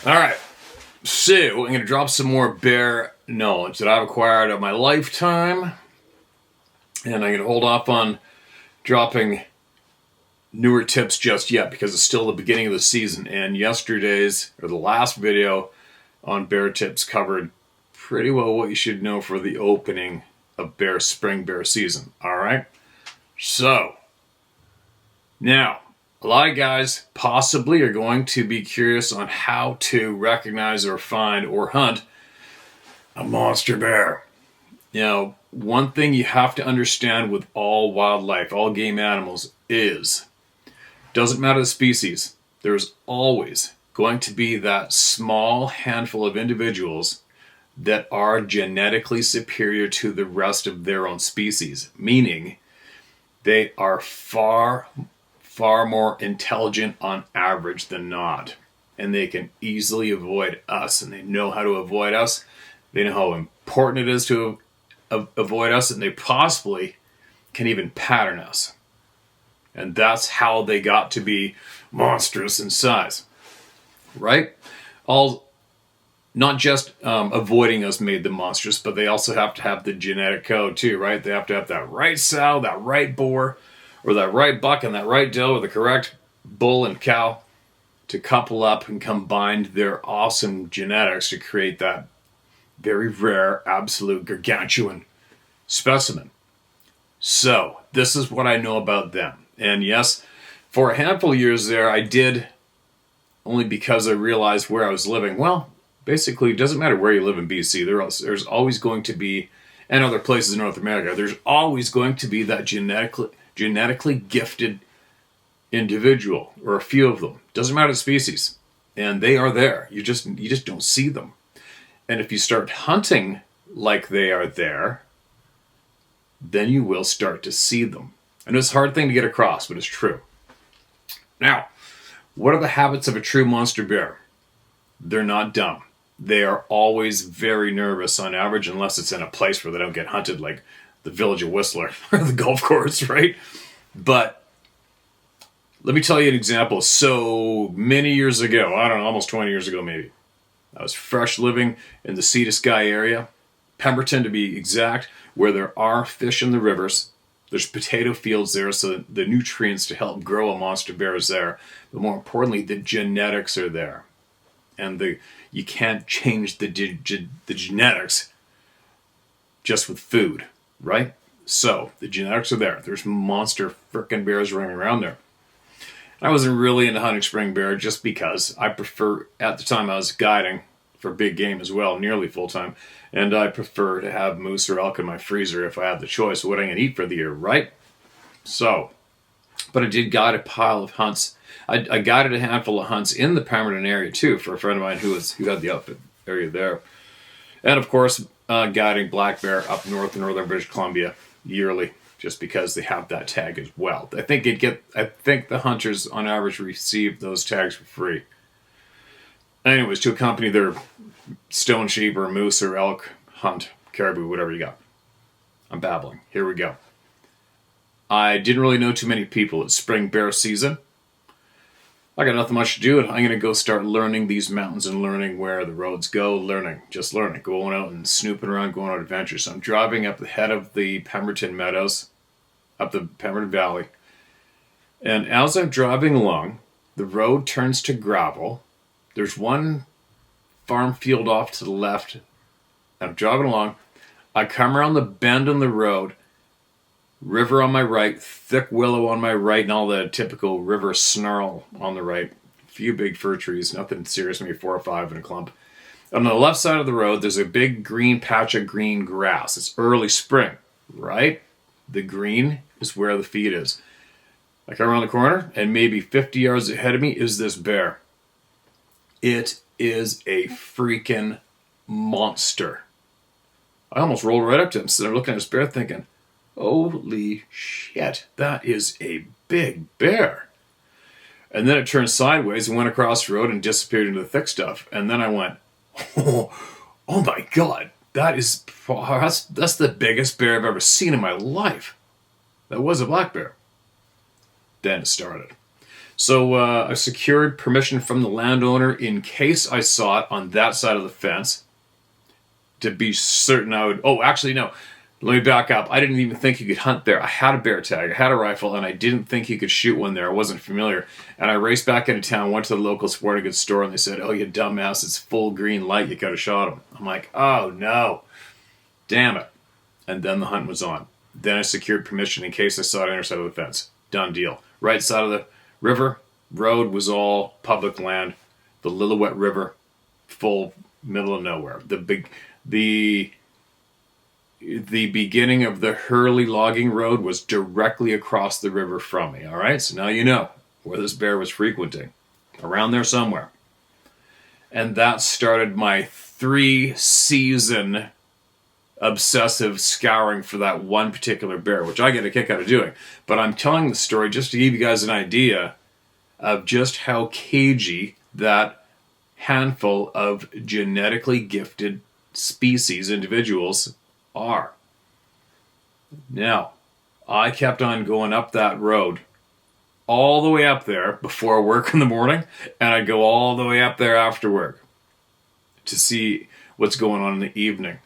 All right, so I'm going to drop some more bear knowledge that I've acquired of my lifetime, and I'm going to hold off on dropping newer tips just yet because it's still the beginning of the season, and yesterday's, or the last video on bear tips covered pretty well what you should know for the opening of spring bear season. All right, so now a lot of guys possibly are going to be curious on how to recognize or find or hunt a monster bear. Now, one thing you have to understand with all wildlife, all game animals, is doesn't matter the species, there's always going to be that small handful of individuals that are genetically superior to the rest of their own species, meaning they are far more intelligent on average than not. And they can easily avoid us, and they know how to avoid us. They know how important it is to avoid us, and they possibly can even pattern us. And that's how they got to be monstrous in size, right? Not just avoiding us made them monstrous, but they also have to have the genetic code too, right? They have to have that right sow, that right boar, or that right buck and that right doe, or the correct bull and cow to couple up and combine their awesome genetics to create that very rare, absolute gargantuan specimen. So this is what I know about them. And yes, for a handful of years there, I did, only because I realized where I was living. Well, basically, it doesn't matter where you live in BC. There's always going to be, and other places in North America, there's always going to be that genetically gifted individual, or a few of them. Doesn't matter the species. And they are there. You just don't see them. And if you start hunting like they are there, then you will start to see them. And it's a hard thing to get across, but it's true. Now, what are the habits of a true monster bear? They're not dumb. They are always very nervous on average, unless it's in a place where they don't get hunted, like the village of Whistler or the golf course, right? But let me tell you an example. So many years ago, I don't know, almost 20 years ago maybe, I was fresh living in the Sea to Sky area, Pemberton to be exact, where there are fish in the rivers. There's potato fields there, so the nutrients to help grow a monster bear is there. But more importantly, the genetics are there. And you can't change the genetics just with food, right? So the genetics are there. There's monster frickin' bears running around there. I wasn't really into hunting spring bear just because I prefer, at the time I was guiding for big game as well, nearly full time, and I prefer to have moose or elk in my freezer if I had the choice of what I'm going to eat for the year, right? So, but I did guide a pile of hunts. I guided a handful of hunts in the Pemberton area too for a friend of mine who had the outfit area there. And of course, guiding black bear up north in northern British Columbia yearly, just because they have that tag as well. I think the hunters on average receive those tags for free. Anyways, to accompany their stone sheep or moose or elk hunt, caribou, whatever you got. I'm babbling. Here we go. I didn't really know too many people. It's spring bear season. I got nothing much to do, and I'm going to go start learning these mountains and learning where the roads go, just learning, going out and snooping around, going on adventures. So I'm driving up the head of the Pemberton Meadows, up the Pemberton Valley, and as I'm driving along, the road turns to gravel. There's one farm field off to the left. I'm driving along. I come around the bend on the road, river on my right, thick willow on my right, and all the typical river snarl on the right. A few big fir trees, nothing serious, maybe 4 or 5 in a clump. On the left side of the road, there's a big green patch of green grass. It's early spring, right? The green is where the feed is. I come around the corner, and maybe 50 yards ahead of me is this bear. It is a freaking monster. I almost rolled right up to him, so they're looking at this bear thinking, holy shit, that is a big bear. And then it turned sideways and went across the road and disappeared into the thick stuff. And then I went, oh my God, that's the biggest bear I've ever seen in my life. That was a black bear. Then it started. So I secured permission from the landowner in case I saw it on that side of the fence to be certain I would. Oh, actually, no. Let me back up. I didn't even think you could hunt there. I had a bear tag, I had a rifle, and I didn't think you could shoot one there. I wasn't familiar. And I raced back into town, went to the local sporting goods store, and they said, "Oh, you dumbass, it's full green light. You could have shot him." I'm like, "Oh, no. Damn it." And then the hunt was on. Then I secured permission in case I saw it on the other side of the fence. Done deal. Right side of the river, road was all public land. The Lillooet River, full middle of nowhere. The beginning of the Hurley logging road was directly across the river from me. All right, so now you know where this bear was frequenting, around there somewhere. And that started my 3-season obsessive scouring for that one particular bear, which I get a kick out of doing. But I'm telling the story just to give you guys an idea of just how cagey that handful of genetically gifted species, individuals, are. Now, I kept on going up that road all the way up there before work in the morning, and I'd go all the way up there after work to see what's going on in the evening.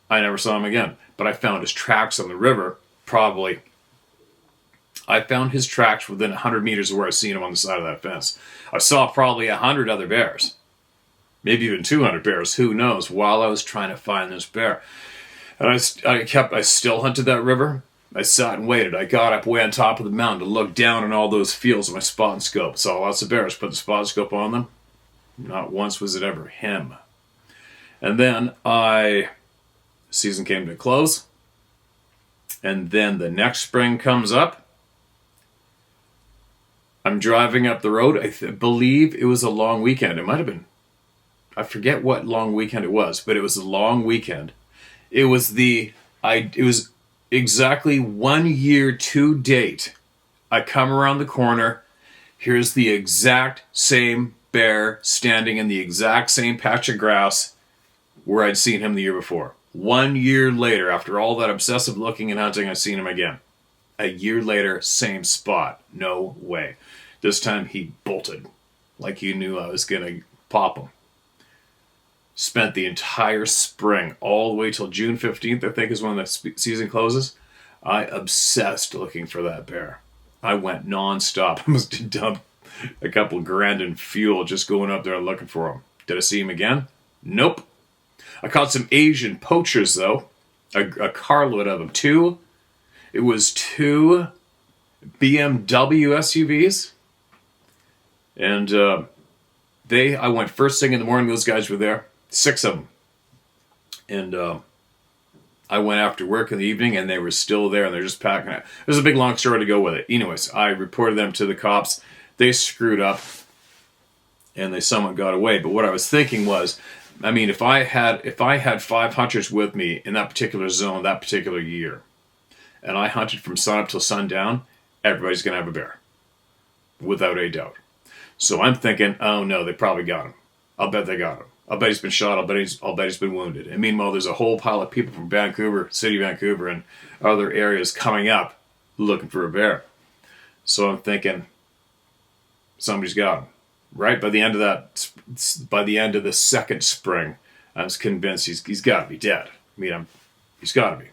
I never saw him again, but I found his tracks on the river. I found his tracks within 100 meters of where I seen him on the side of that fence. I saw probably 100 other bears, maybe even 200 bears, who knows, while I was trying to find this bear. And I still hunted that river. I sat and waited. I got up way on top of the mountain to look down on all those fields with my spot and scope. Saw lots of bears. Put the spot and scope on them. Not once was it ever him. And then season came to a close. And then the next spring comes up. I'm driving up the road. I believe it was a long weekend. It might have been. I forget what long weekend it was, but it was a long weekend. It was exactly 1 year to date. I come around the corner. Here's the exact same bear standing in the exact same patch of grass where I'd seen him the year before. 1 year later, after all that obsessive looking and hunting, I've seen him again. A year later, same spot. No way. This time he bolted like he knew I was going to pop him. Spent the entire spring, all the way till June 15th, I think is when the season closes. I obsessed looking for that bear. I went non-stop. I must have dumped a couple grand in fuel just going up there looking for him. Did I see him again? Nope. I caught some Asian poachers, though. A carload of them. It was 2 BMW SUVs. And I went first thing in the morning. Those guys were there. 6 of them. And I went after work in the evening, and they were still there, and they're just packing it. There's a big long story to go with it. Anyways, I reported them to the cops. They screwed up, and they somewhat got away. But what I was thinking was, I mean, if I had 5 hunters with me in that particular zone, that particular year, and I hunted from sunup till sundown, everybody's going to have a bear. Without a doubt. So I'm thinking, oh no, they probably got him. I'll bet they got him. I'll bet he's been shot. I'll bet he's been wounded. And meanwhile, there's a whole pile of people from Vancouver, city of Vancouver, and other areas coming up looking for a bear. So I'm thinking, somebody's got him. Right? By the end of the second spring, I was convinced he's got to be dead. I mean, he's got to be.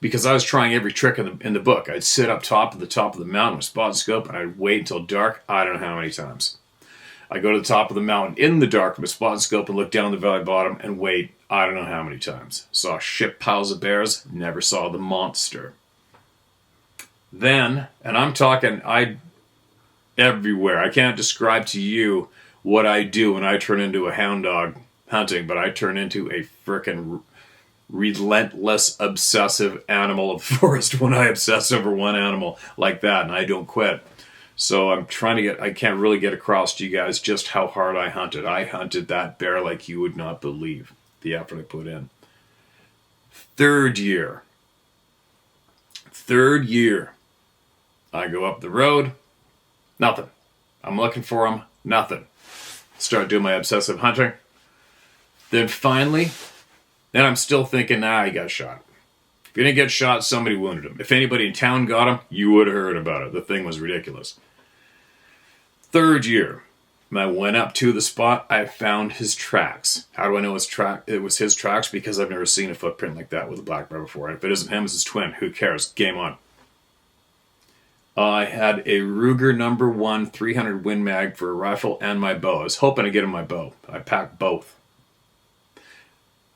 Because I was trying every trick in the book. I'd sit up top of the mountain with spot and scope, and I'd wait until dark. I don't know how many times. I go to the top of the mountain in the dark with spot and scope and look down the valley bottom and wait. I don't know how many times. Saw ship piles of bears. Never saw the monster. Then, and I'm talking, everywhere. I can't describe to you what I do when I turn into a hound dog hunting, but I turn into a frickin' relentless, obsessive animal of the forest when I obsess over one animal like that, and I don't quit. So I can't really get across to you guys just how hard I hunted. I hunted that bear like you would not believe the effort I put in. Third year, I go up the road, nothing. I'm looking for him, nothing. Start doing my obsessive hunting. Then finally, I'm still thinking, he got shot. If he didn't get shot, somebody wounded him. If anybody in town got him, you would have heard about it. The thing was ridiculous. third year, when I went up to the spot, I found his tracks. How do I know it was his tracks? Because I've never seen a footprint like that with a black bear before. If it isn't him, it's his twin. Who cares? Game on. I had a Ruger number 1 300 Win Mag for a rifle and my bow. I was hoping to get him my bow. I packed both.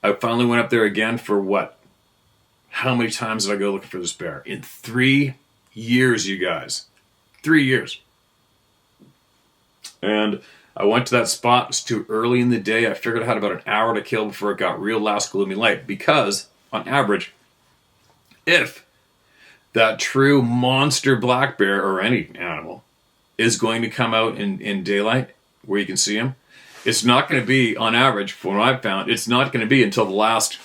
I finally went up there again for what? How many times did I go looking for this bear? In 3 years, you guys. 3 years. And I went to that spot. It was too early in the day. I figured I had about an hour to kill before it got real last gloomy light. Because, on average, if that true monster black bear, or any animal, is going to come out in daylight, where you can see him, it's not going to be, on average, from what I've found, it's not going to be until the last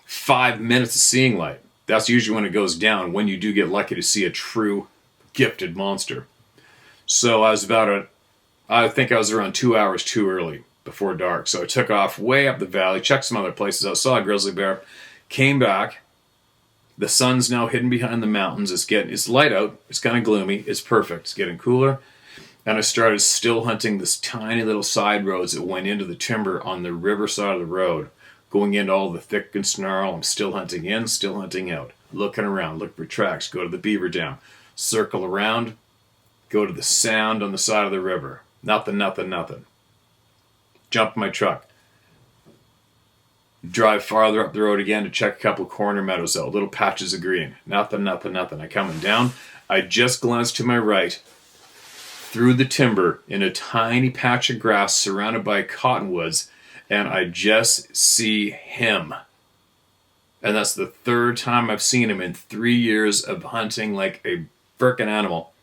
5 minutes of seeing light. That's usually when it goes down, when you do get lucky to see a true gifted monster. So I think I was around 2 hours too early before dark. So I took off way up the valley, checked some other places out, saw a grizzly bear, came back. The sun's now hidden behind the mountains. It's light out. It's kind of gloomy. It's perfect. It's getting cooler. And I started still hunting this tiny little side roads that went into the timber on the river side of the road, going into all the thick and snarl. I'm still hunting in, still hunting out, looking around, look for tracks, go to the beaver dam, circle around, go to the sound on the side of the river. Nothing. Jump in my truck. Drive farther up the road again to check a couple corner meadows out, little patches of green. Nothing. I coming down. I just glanced to my right through the timber in a tiny patch of grass surrounded by cottonwoods, and I just see him. And that's the third time I've seen him in 3 years of hunting like a frickin' animal.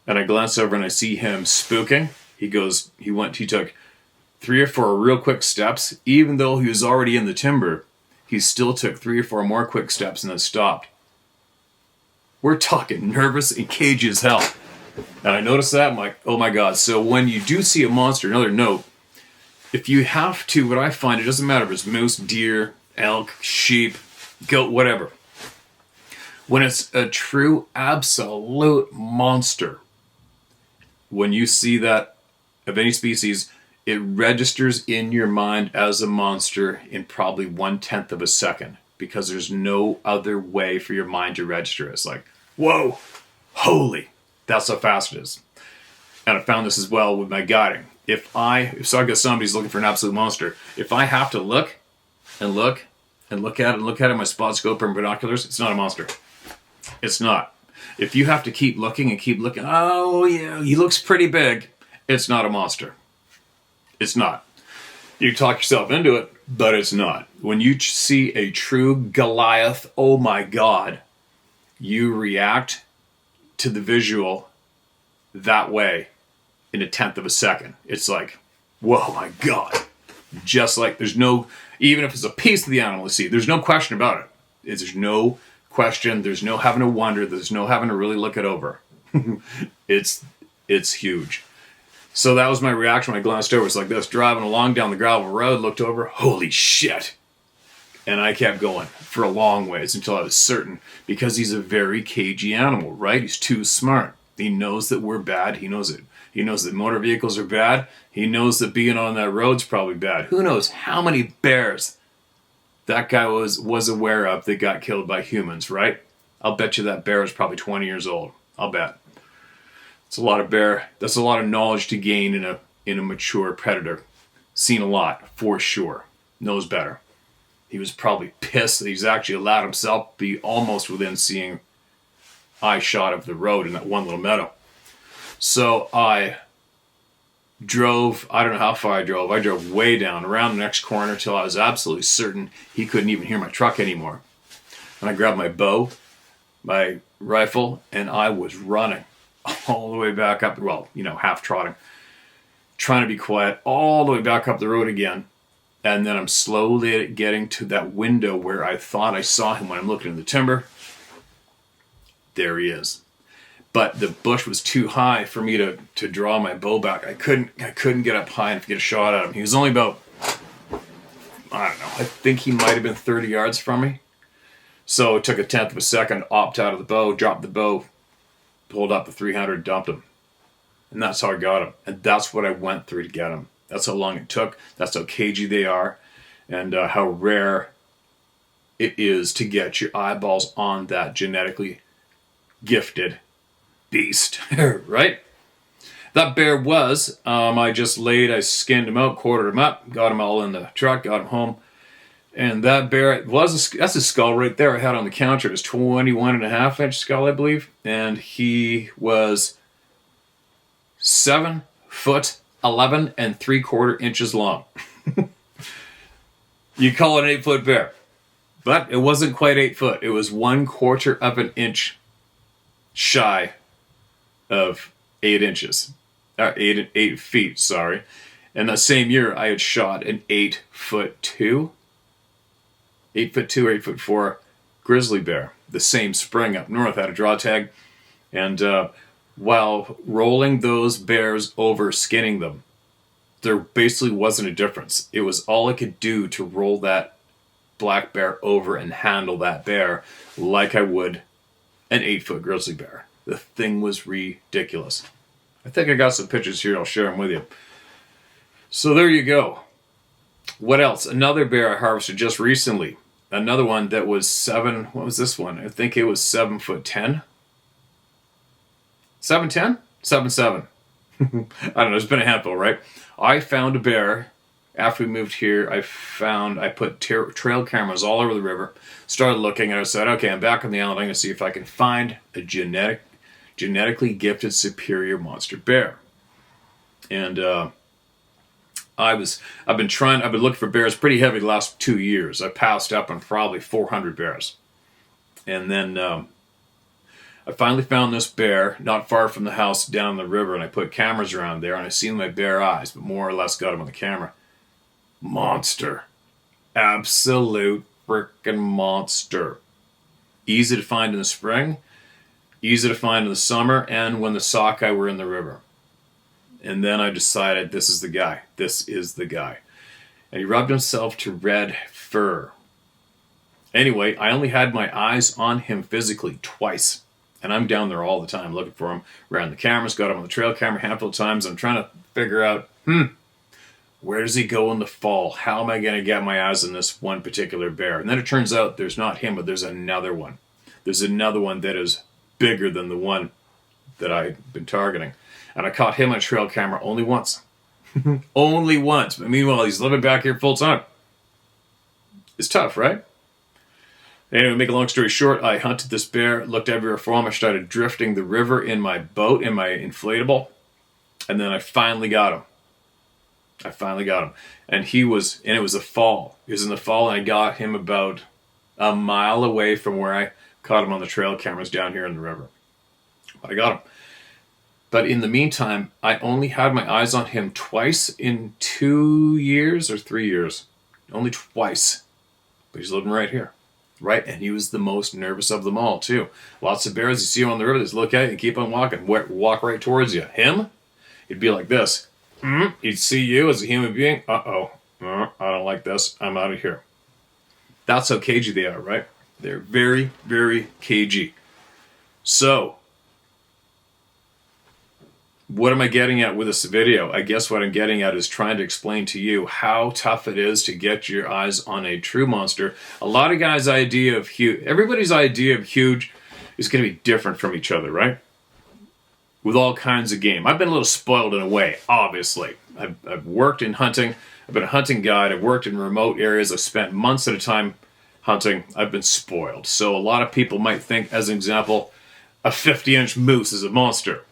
And I glance over and I see him spooking. He took 3 or 4 real quick steps. Even though he was already in the timber, he still took 3 or 4 more quick steps and then stopped. We're talking nervous and cagey as hell. And I noticed that, I'm like, oh my God. So when you do see a monster, another note, if you have to, what I find, it doesn't matter if it's moose, deer, elk, sheep, goat, whatever. When it's a true, absolute monster, when you see that of any species, it registers in your mind as a monster in probably 1/10 of a second, because there's no other way for your mind to register. It's like, whoa, holy, that's how fast it is. And I found this as well with my guiding. If somebody's looking for an absolute monster, if I have to look and look and look at it, my spot scope and binoculars, it's not a monster. It's not. If you have to keep looking, oh yeah, he looks pretty big, it's not a monster. It's not. You talk yourself into it, but it's not. When you see a true Goliath, oh my God, you react to the visual that way in 1/10 of a second. It's like, whoa, my God. Just like even if it's a piece of the animal to see, there's no question about it. There's no question. There's no having to wonder. There's no having to really look it over. It's huge. So that was my reaction when I glanced over. It's like this, driving along down the gravel road, looked over, holy shit. And I kept going for a long ways until I was certain, because he's a very cagey animal, right? He's too smart. He knows that we're bad. He knows it. He knows that motor vehicles are bad. He knows that being on that road's probably bad. Who knows how many bears that guy was aware of that got killed by humans, right? I'll bet you that bear is probably 20 years old. I'll bet. It's a lot of bear. That's a lot of knowledge to gain in a mature predator. Seen a lot, for sure. Knows better. He was probably pissed that he's actually allowed himself to be almost within seeing eye shot of the road in that one little meadow. So I drove, I don't know how far I drove. I drove way down around the next corner till I was absolutely certain he couldn't even hear my truck anymore. And I grabbed my bow, my rifle, and I was running all the way back up, half trotting, trying to be quiet, all the way back up the road again. And then I'm slowly getting to that window where I thought I saw him when I'm looking in the timber. There he is. But the bush was too high for me to draw my bow back. I couldn't get up high enough to get a shot at him. He was only about, I don't know, I think he might have been 30 yards from me. So it took 1/10 of a second, opt out of the bow, dropped the bow, pulled up the 300, dumped him. And that's how I got them. And that's what I went through to get them. That's how long it took. That's how cagey they are. And how rare it is to get your eyeballs on that genetically gifted beast, right? That bear was, I skinned him out, quartered him up, got him all in the truck, got him home. And that bear that's a skull right there I had on the counter. It was 21.5-inch skull, I believe. And he was 7 foot 11 3/4 inches long. You call it an 8-foot bear. But it wasn't quite 8 foot. It was 1/4 of an inch shy of 8 inches. 8 feet, sorry. And that same year, I had shot an 8'2", 8'2" or 8'4" grizzly bear. The same spring up north, had a draw tag. And while rolling those bears over, skinning them, there basically wasn't a difference. It was all I could do to roll that black bear over and handle that bear like I would an 8-foot grizzly bear. The thing was ridiculous. I think I got some pictures here. I'll share them with you. So there you go. What else? Another bear I harvested just recently. Another one that was 7. What was this one? I think it was 7'10". 7'10"? 7'7". I don't know. There's been a handful, right? I found a bear. After we moved here, I put trail cameras all over the river, started looking, and I said, okay, I'm back on the island. I'm going to see if I can find a genetically gifted superior monster bear. And I've been looking for bears pretty heavy the last 2 years. I passed up on probably 400 bears. And then I finally found this bear not far from the house down the river, and I put cameras around there, and I seen my bare eyes, but more or less got him on the camera. Monster. Absolute freaking monster. Easy to find in the spring, easy to find in the summer, and when the sockeye were in the river. And then I decided, this is the guy. This is the guy. And he rubbed himself to red fur. Anyway, I only had my eyes on him physically twice. And I'm down there all the time looking for him. Ran the cameras, got him on the trail camera a handful of times. I'm trying to figure out, where does he go in the fall? How am I going to get my eyes on this one particular bear? And then it turns out there's not him, but there's another one. There's another one that is bigger than the one that I've been targeting. And I caught him on trail camera only once. Only once. But meanwhile, he's living back here full time. It's tough, right? Anyway, make a long story short, I hunted this bear, looked everywhere for him. I started drifting the river in my boat, in my inflatable. And then I finally got him. And it was the fall. It was in the fall, and I got him about a mile away from where I caught him on the trail cameras down here in the river. But I got him. But in the meantime, I only had my eyes on him twice in 2 years or 3 years. Only twice. But he's living right here. Right? And he was the most nervous of them all, too. Lots of bears, you see him on the river, just look at you and keep on walking. Walk right towards you. Him? He'd be like this. He'd see you as a human being. I don't like this. I'm out of here. That's how cagey they are, right? They're very, very cagey. So, what am I getting at with this video? I guess what I'm getting at is trying to explain to you how tough it is to get your eyes on a true monster. A lot of guys' idea of huge, everybody's idea of huge is going to be different from each other, right? With all kinds of game. I've been a little spoiled in a way, obviously. I've worked in hunting. I've been a hunting guide. I've worked in remote areas. I've spent months at a time hunting. I've been spoiled. So a lot of people might think, as an example, a 50-inch moose is a monster.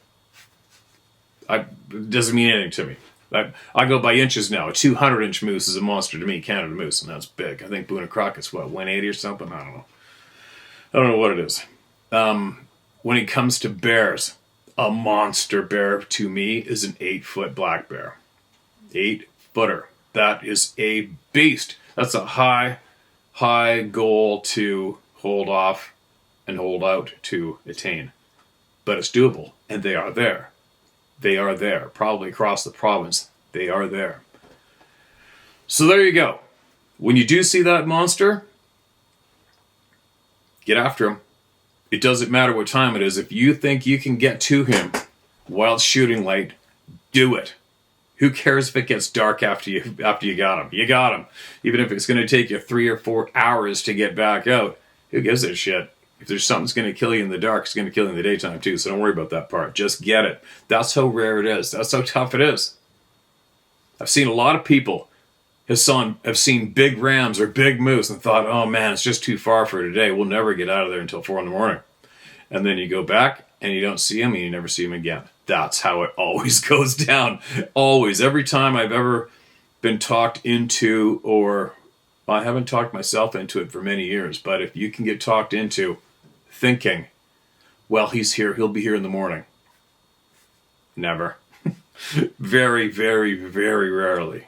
It doesn't mean anything to me. I go by inches now. A 200-inch moose is a monster to me, Canada moose, and that's big. I think Boone and Crockett's, 180 or something? I don't know what it is. When it comes to bears, a monster bear to me is an 8-foot black bear. 8-footer. That is a beast. That's a high goal to hold off and hold out to attain. But it's doable, and they are there. They are there. Probably across the province, they are there. So there you go. When you do see that monster, get after him. It doesn't matter what time it is. If you think you can get to him while it's shooting light, do it. Who cares if it gets dark after you got them? You got them. Even if it's going to take you 3 or 4 hours to get back out, who gives a shit? If there's something that's going to kill you in the dark, it's going to kill you in the daytime too. So don't worry about that part. Just get it. That's how rare it is. That's how tough it is. I've seen a lot of people have seen big rams or big moose and thought, oh man, it's just too far for today. We'll never get out of there until 4 in the morning. And then you go back and you don't see them and you never see them again. That's how it always goes down. Always. Every time I've ever been talked into, or I haven't talked myself into it for many years, but if you can get talked into thinking, well, he's here, he'll be here in the morning. Never. Very, very, very rarely.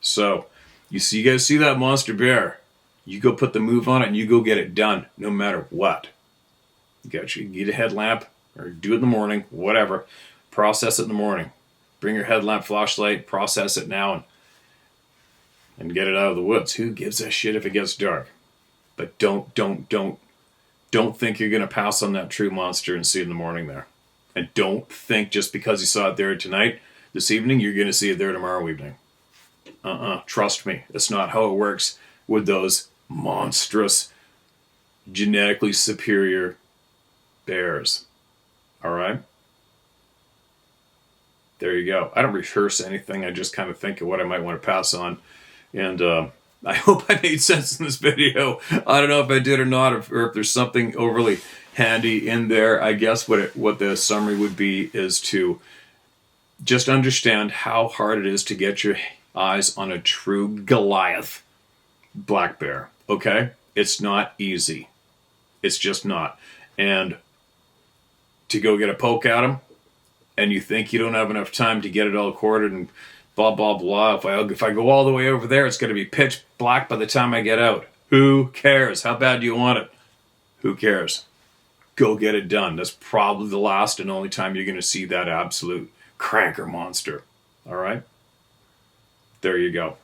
So, you guys see that monster bear, you go put the move on it and you go get it done, no matter what. You get a headlamp, or do it in the morning, whatever. Process it in the morning. Bring your headlamp, flashlight, process it now, and get it out of the woods. Who gives a shit if it gets dark? But don't think you're going to pass on that true monster and see it in the morning there. And don't think just because you saw it there tonight, this evening, you're going to see it there tomorrow evening. Trust me, that's not how it works with those monstrous, genetically superior bears. All right? There you go. I don't rehearse anything. I just kind of think of what I might want to pass on. And I hope I made sense in this video. I don't know if I did or not, or if there's something overly handy in there. I guess what the summary would be is to just understand how hard it is to get your eyes on a true Goliath black bear. Okay? It's not easy. It's just not. And to go get a poke at him, and you think you don't have enough time to get it all quartered and blah, blah, blah. If I go all the way over there, it's going to be pitch black by the time I get out. Who cares? How bad do you want it? Who cares? Go get it done. That's probably the last and only time you're going to see that absolute cranker monster. All right? There you go.